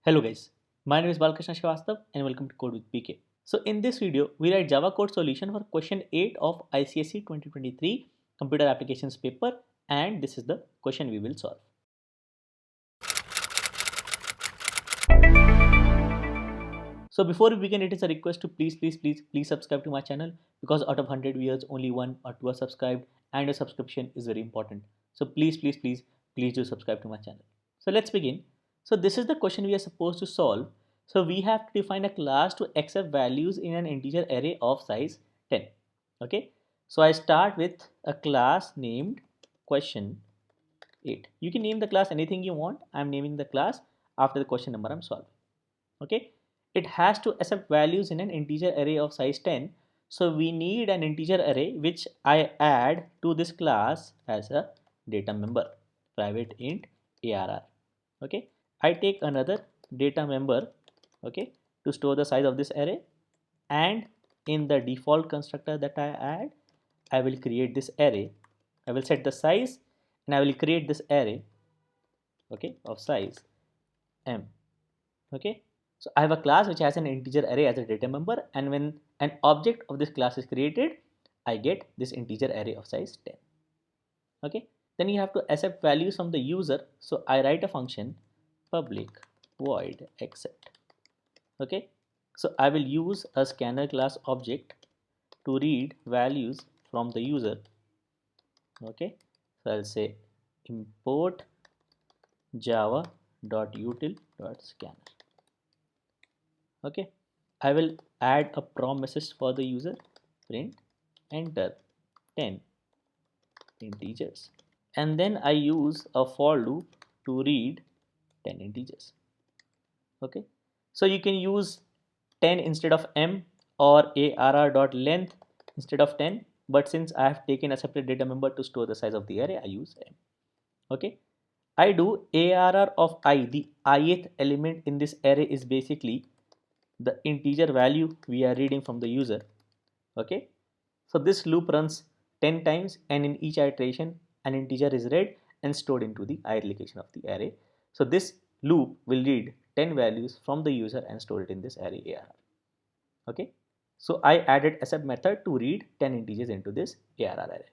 Hello guys, my name is Balkrishna Srivastav and welcome to Code with BK. So in this video, we write Java code solution for question 8 of ICSE 2023 Computer Applications paper, and this is the question we will solve. So before we begin, it is a request to please subscribe to my channel, because out of 100 viewers only 1 or 2 are subscribed and a subscription is very important. So please do subscribe to my channel. So let's begin. So this is the question we are supposed to solve. So we have to define a class to accept values in an integer array of size 10. Okay. So I start with a class named question 8. You can name the class anything you want. I'm naming the class after the question number I'm solving. Okay. It has to accept values in an integer array of size 10. So we need an integer array which I add to this class as a data member, private int arr. Okay. I take another data member, okay, to store the size of this array, and in the default constructor that I add, I will create this array. I will set the size and I will create this array, okay, of size m. Okay. So I have a class which has an integer array as a data member, and when an object of this class is created, I get this integer array of size 10. Okay. Then you have to accept values from the user. So I write a function public void accept. Okay. So I will use a scanner class object to read values from the user. Okay. So I'll say import java.util.scanner. Okay. I will add a promises for the user, print enter 10 integers, and then I use a for loop to read 10 integers. Okay. So you can use 10 instead of m, or arr.length instead of 10, but since I have taken a separate data member to store the size of the array, I use m. Okay. I do arr of I. The ith element in this array is basically the integer value we are reading from the user. Okay. So this loop runs 10 times, and in each iteration an integer is read and stored into the ith location of the array. So this loop will read 10 values from the user and store it in this array arr. Okay. So I added accept method to read 10 integers into this arr array.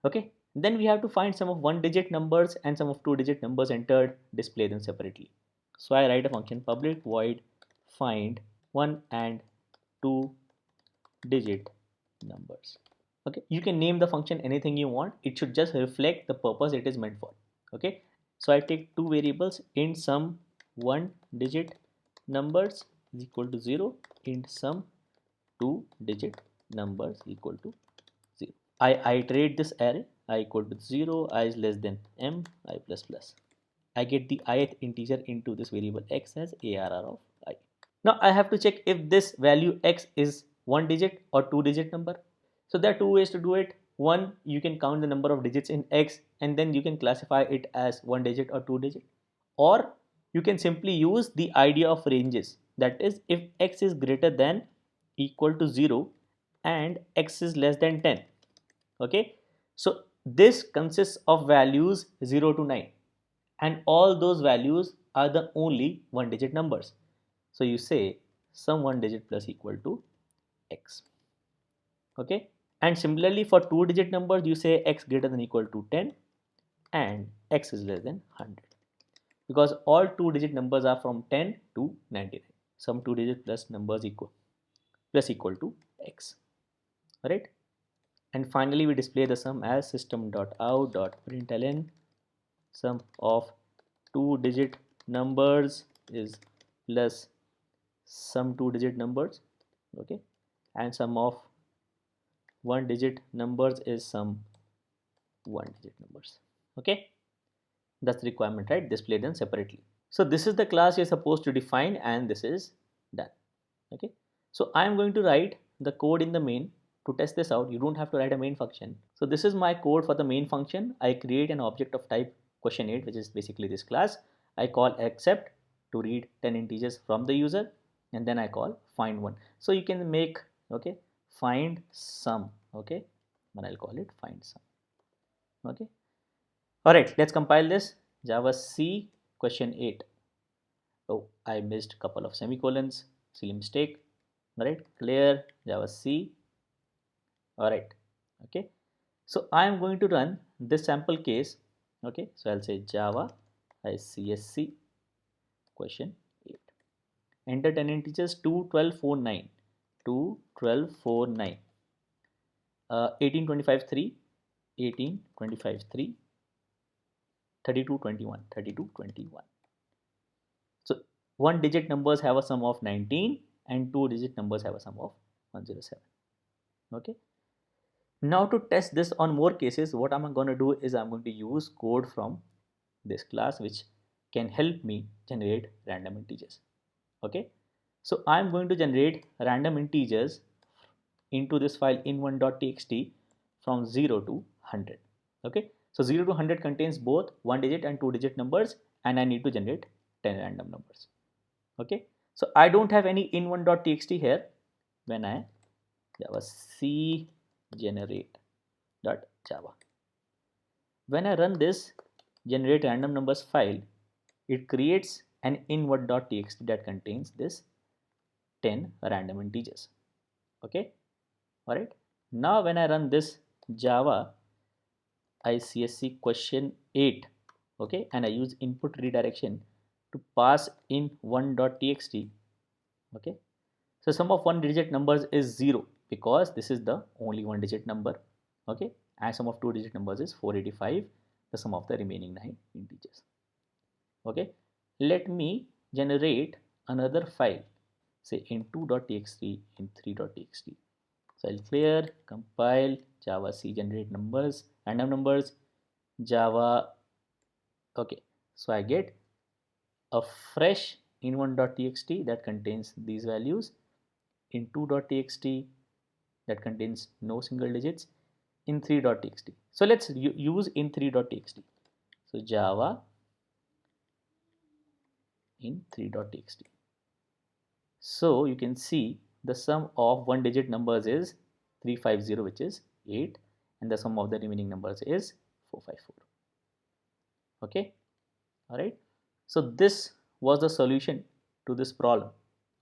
Okay. Then we have to find some of 1-digit numbers and some of 2-digit numbers entered, display them separately. So I write a function public void find 1 and 2-digit numbers. Okay. You can name the function anything you want. It should just reflect the purpose it is meant for. Okay. So I take two variables, int sum 1-digit numbers is equal to 0, int sum 2-digit numbers equal to 0. I iterate this array, I equal to 0, I is less than m, I plus plus. I get the ith integer into this variable x as arr of I. Now I have to check if this value x is 1-digit or 2-digit number. So there are two ways to do it. One, you can count the number of digits in x and then you can classify it as 1-digit or 2-digit. Or you can simply use the idea of ranges. That is, if x is greater than equal to 0 and x is less than 10. Okay. So this consists of values 0 to 9. And all those values are the only 1-digit numbers. So you say sum 1-digit plus equal to x. Okay. And similarly for 2-digit numbers, you say x greater than equal to 10 and x is less than 100, because all 2-digit numbers are from 10 to 99. Some 2-digit plus numbers equal to x. Alright. And finally we display the sum as system.out.println sum of 2-digit numbers is plus some 2-digit numbers. Okay. And sum of 1-digit numbers is some 1-digit numbers. Okay. That's the requirement, right? Display them separately. So this is the class you're supposed to define, and this is done. Okay. So I'm going to write the code in the main to test this out. You don't have to write a main function. So this is my code for the main function. I create an object of type question 8, which is basically this class. I call accept to read 10 integers from the user, and then I call find 1. So you can make, okay, find sum. Okay, and I'll call it find sum. Okay. All right, let's compile this. Java C question 8. Oh, I missed a couple of semicolons, silly mistake. All right, clear Java C. All right, okay. So I am going to run this sample case. Okay, so I'll say Java ICSE question 8. Enter 10 integers 2, 12, 4, 9. 2, 12, 4, 9. 18, 25, 3. 18, 25, 3. 32, 21. 32, 21. So one digit numbers have a sum of 19 and two digit numbers have a sum of 107. Okay. Now to test this on more cases, what I'm going to do is I'm going to use code from this class which can help me generate random integers. Okay. So I'm going to generate random integers into this file in1.txt from 0 to 100. Okay. So 0 to 100 contains both one digit and two digit numbers, and I need to generate 10 random numbers. Okay. So I don't have any in1.txt here. When I Java C generate.java. When I run this generate random numbers file, it creates an in1.txt that contains this 10 random integers. Okay. All right. Now when I run this Java ICSE question 8, okay, and I use input redirection to pass in 1.txt. Okay. So sum of one digit numbers is 0 because this is the only one digit number. Okay. And sum of two digit numbers is 485, the sum of the remaining 9 integers. Okay. Let me generate another file, say in 2.txt, in 3.txt. So I'll clear, compile, Java C generate numbers, random numbers, Java. Okay. So I get a fresh in1.txt that contains these values, in 2.txt that contains no single digits, in 3.txt. So let's use in 3.txt. So Java in 3.txt. So you can see the sum of one digit numbers is 350, which is 8, and the sum of the remaining numbers is 454. Okay. All right. So this was the solution to this problem.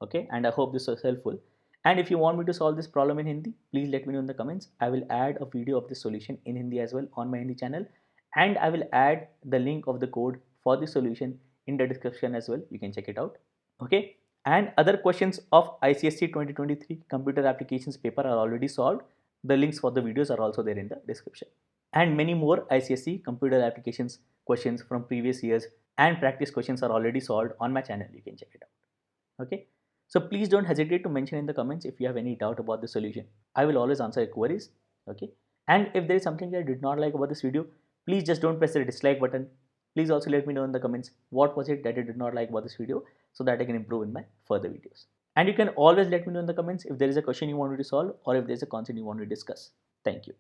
Okay, and I hope this was helpful. And if you want me to solve this problem in Hindi, please let me know in the comments. I will add a video of this solution in Hindi as well on my Hindi channel, and I will add the link of the code for the solution in the description as well. You can check it out. Okay, and other questions of ICSE 2023 computer applications paper are already solved. The links for the videos are also there in the description, and many more ICSE computer applications questions from previous years and practice questions are already solved on my channel. You can check it out. Okay, so please don't hesitate to mention in the comments if you have any doubt about the solution. I will always answer your queries. Okay, and if there is something that I did not like about this video, please just don't press the dislike button. Please also let me know in the comments what was it that you did not like about this video, so that I can improve in my further videos. And you can always let me know in the comments if there is a question you want me to solve or if there is a concept you want to discuss. Thank you.